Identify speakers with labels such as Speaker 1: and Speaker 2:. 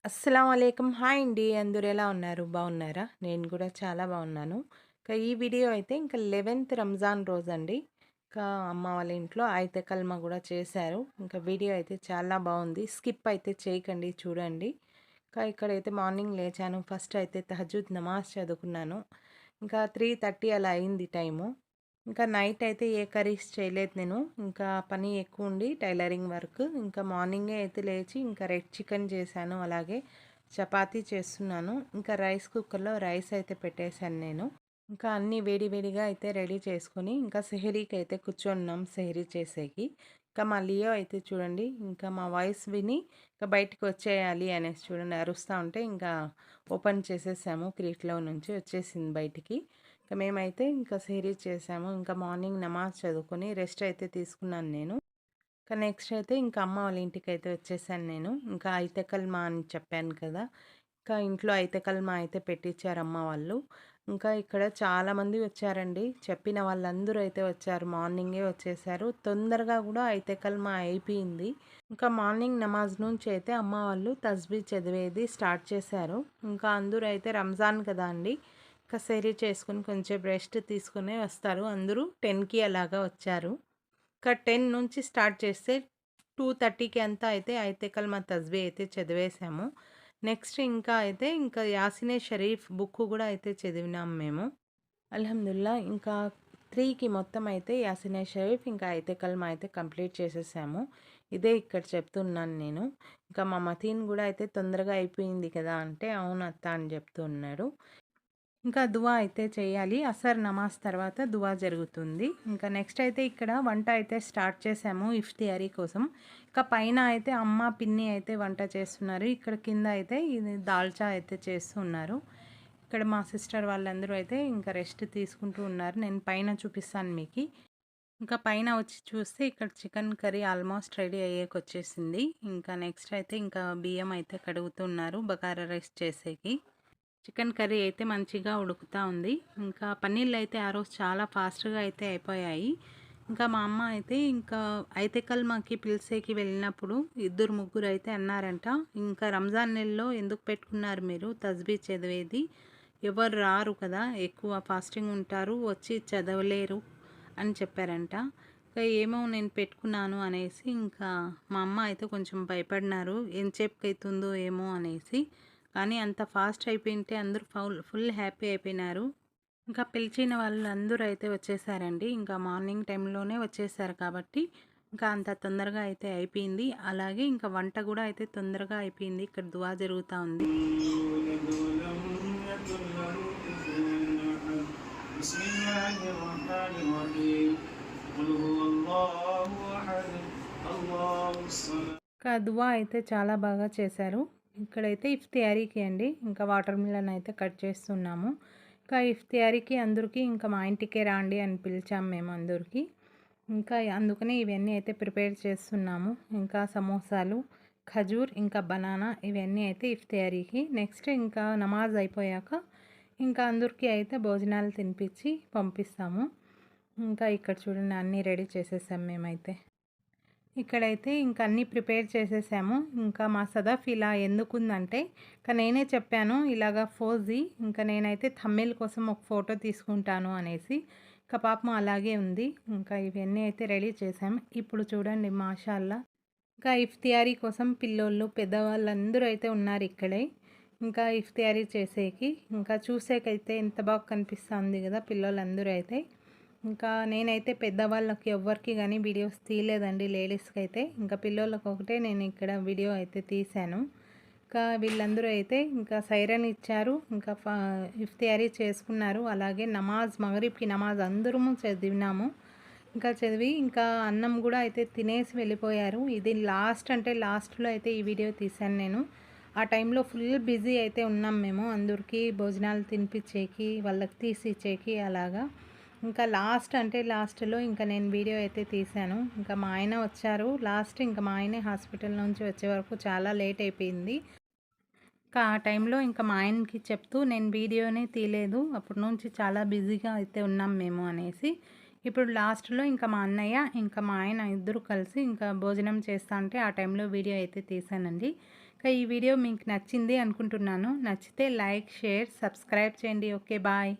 Speaker 1: అస్సలాముఅలైకుం. Hi అండి. అందరూ ఎలా ఉన్నారు? బాగున్నారా? నేను కూడా చాలా బాగున్నాను. ఈ వీడియో అయితే ఇంకా 11థ్ రంజాన్ రోజండి. అమ్మ వాళ్ళ ఇంట్లో ఆయత కల్మా కూడా చేశారు. వీడియో అయితే చాలా బాగుంది. స్కిప్ అయితే చేయకండి, చూడండి. ఇక్కడైతే మార్నింగ్ లేచాను. ఫస్ట్ అయితే తహజ్జుద్ నమాజ్ చదువుకున్నాను. 3:30 అలా అయింది టైము. నైట్ అయితే ఏ కర్రీస్ చేయలేదు నేను. పని ఎక్కువ ఉండి టైలరింగ్ వర్క్. మార్నింగే అయితే లేచి రెడ్ చికెన్ చేశాను. అలాగే చపాతీ చేస్తున్నాను. రైస్ కుక్కర్‌లో రైస్ అయితే పెట్టేశాను నేను. అన్నీ వేడి వేడిగా అయితే రెడీ చేసుకొని సెహరీకి అయితే కూర్చున్నాం సెహరీ చేసేకి. మా లియో అయితే చూడండి మా వాయిస్ విని బయటికి వచ్చేయాలి అనేసి చూడండి అరుస్తా ఉంటే ఓపెన్ చేసేసాము. క్రీట్లో నుంచి వచ్చేసింది బయటికి. మేమైతే సెహరీ చేసాము. మార్నింగ్ నమాజ్ చదువుకొని రెస్ట్ అయితే తీసుకున్నాను నేను. నెక్స్ట్ అయితే అమ్మ వాళ్ళ ఇంటికైతే వచ్చేసాను నేను. అయితే కల్మా అని చెప్పాను కదా! ఇంట్లో అయితే కల్మా అయితే పెట్టించారు అమ్మ వాళ్ళు. ఇక్కడ చాలామంది వచ్చారండి. చెప్పిన వాళ్ళందరూ అయితే వచ్చారు. మార్నింగే వచ్చేసారు. తొందరగా కూడా అయితే కల్మా అయిపోయింది. మార్నింగ్ నమాజ్ నుంచి అయితే అమ్మ వాళ్ళు తస్బీ చదివేది స్టార్ట్ చేశారు. అందరూ అయితే రంజాన్ కదా అండి! సెహరీ చేసుకొని కొంచెం రెస్ట్ తీసుకునే వస్తారు. అందరూ 10కి అలాగా వచ్చారు. 10 నుంచి స్టార్ట్ చేస్తే 2:30కి అంతా అయితే కల్మా తస్బీ అయితే చదివేశాము. నెక్స్ట్ యాసినే షరీఫ్ బుక్ కూడా అయితే చదివినాం మేము. అల్హమ్దుల్లా 3కి మొత్తం అయితే యాసినే షరీఫ్ అయితే కల్మా అయితే కంప్లీట్ చేసేసాము. ఇదే ఇక్కడ చెప్తున్నాను నేను. మా మతీన్ కూడా అయితే తొందరగా అయిపోయింది కదా అంటే అవును అత్త అని చెప్తూ ఉన్నాడు. దువా అయితే చేయాలి. అసర్ నమాజ్ తర్వాత దువా జరుగుతుంది. నెక్స్ట్ అయితే ఇక్కడ వంట అయితే స్టార్ట్ చేసాము ఇఫ్తియారీ కోసం. పైన అయితే అమ్మ, పిన్ని అయితే వంట చేస్తున్నారు. ఇక్కడ కింద అయితే ఇది దాల్చా అయితే చేస్తున్నారు. ఇక్కడ మా సిస్టర్ వాళ్ళందరూ అయితే రెస్ట్ తీసుకుంటూ ఉన్నారు. నేను పైన చూపిస్తాను మీకు. పైన వచ్చి చూస్తే ఇక్కడ చికెన్ కర్రీ ఆల్మోస్ట్ రెడీ అయ్యేకొచ్చేసింది. నెక్స్ట్ అయితే బియ్యం అయితే కడుగుతున్నారు బగారా రైస్ చేసేకి. చికెన్ కర్రీ అయితే మంచిగా ఉడుకుతూ ఉంది. పన్నీళ్ళు అయితే ఆ రోజు చాలా ఫాస్ట్గా అయితే అయిపోయాయి. మా అమ్మ అయితే అయితే కల్మాకి పిలిసేకి వెళ్ళినప్పుడు ఇద్దరు ముగ్గురు అయితే అన్నారంట, రంజాన్ నెలలో ఎందుకు పెట్టుకున్నారు మీరు తస్బీ చదివేది? ఎవరు రారు కదా, ఎక్కువ ఫాస్టింగ్ ఉంటారు, వచ్చి చదవలేరు అని చెప్పారంట. ఏమో నేను పెట్టుకున్నాను అనేసి మా అమ్మ అయితే కొంచెం భయపడినారు, ఎంతసేపుకి అవుతుందో ఏమో అనేసి. కానీ అంత ఫాస్ట్ అయిపోయింటే అందరూ ఫుల్ హ్యాపీ అయిపోయినారు. పిలిచిన వాళ్ళందరూ అయితే వచ్చేసారండి. మార్నింగ్ టైంలోనే వచ్చేసారు కాబట్టి అంత తొందరగా అయితే అయిపోయింది. అలాగే వంట కూడా అయితే తొందరగా అయిపోయింది. ఇక్కడ దువా జరుగుతూ ఉంది. దువా అయితే చాలా బాగా చేశారు. ఇక్కడైతే ఇఫ్తియారీకి అండి వాటర్ మిలన్ అయితే కట్ చేస్తున్నాము. ఇఫ్తియారీకి అందరికీ మా ఇంటికే రాండి అని పిలిచాము మేము అందరికీ. అందుకనే ఇవన్నీ అయితే ప్రిపేర్ చేస్తున్నాము. సమోసాలు, ఖజూర్, బనానా ఇవన్నీ అయితే ఇఫ్తియారీకి. నెక్స్ట్ నమాజ్ అయిపోయాక అందరికీ అయితే భోజనాలు తినిపించి పంపిస్తాము. ఇక్కడ చూడండి అన్నీ రెడీ చేసేసాం మేమైతే. ఇక్కడైతే అన్నీ ప్రిపేర్ చేసేసాము. మా సదఫ్ ఇలా ఎందుకుందంటే నేనే చెప్పాను ఇలాగా ఫోజీ నేనైతే థంబ్‌నెయిల్ కోసం ఒక ఫోటో తీసుకుంటాను అనేసి. పాపం అలాగే ఉంది. ఇవన్నీ అయితే రెడీ చేసాం. ఇప్పుడు చూడండి మాషాల్లా. ఇఫ్తియారీ కోసం పిల్లోళ్ళు, పెద్దవాళ్ళందరూ అయితే ఉన్నారు ఇక్కడే. ఇఫ్తియారీ చేసేకి. చూసేకైతే ఎంత బాగా కనిపిస్తుంది కదా పిల్లోళ్ళందరూ అయితే. నేనైతే పెద్దవాళ్ళకి ఎవ్వరికి కానీ వీడియోస్ తీయలేదండి లేడీస్కి అయితే. పిల్లోళ్ళకి ఒకటే నేను ఇక్కడ వీడియో అయితే తీశాను. వీళ్ళందరూ అయితే సైరన్ ఇచ్చారు. ఇఫ్తియారీ చేసుకున్నారు. అలాగే నమాజ్ మగరిబ్కి నమాజ్ అందరము చదివినాము. చదివి అన్నం కూడా అయితే తినేసి వెళ్ళిపోయారు. ఇది లాస్ట్ అంటే లాస్ట్లో అయితే ఈ వీడియో తీశాను నేను. ఆ టైంలో ఫుల్ బిజీ అయితే ఉన్నాం మేము. అందరికీ భోజనాలు తినిపించేకి, వాళ్ళకి తీసి ఇచ్చేకి అలాగా. లాస్ట్ అంటే లాస్ట్లో నేను వీడియో అయితే తీశాను. మా ఆయన వచ్చారు లాస్ట్. మా ఆయనే హాస్పిటల్ నుంచి వచ్చే వరకు చాలా లేట్ అయిపోయింది. ఆ టైంలో మా ఆయనకి చెప్తూ నేను వీడియోనే తీయలేదు, అప్పటి నుంచి చాలా బిజీగా అయితే ఉన్నాం మేము అనేసి. ఇప్పుడు లాస్ట్లో మా అన్నయ్య మా ఆయన ఇద్దరు కలిసి భోజనం చేస్తా అంటే ఆ టైంలో వీడియో అయితే తీశానండి.
Speaker 2: ఈ వీడియో మీకు నచ్చింది అనుకుంటున్నాను. నచ్చితే లైక్, షేర్, సబ్స్క్రైబ్ చేయండి. ఓకే. బాయ్.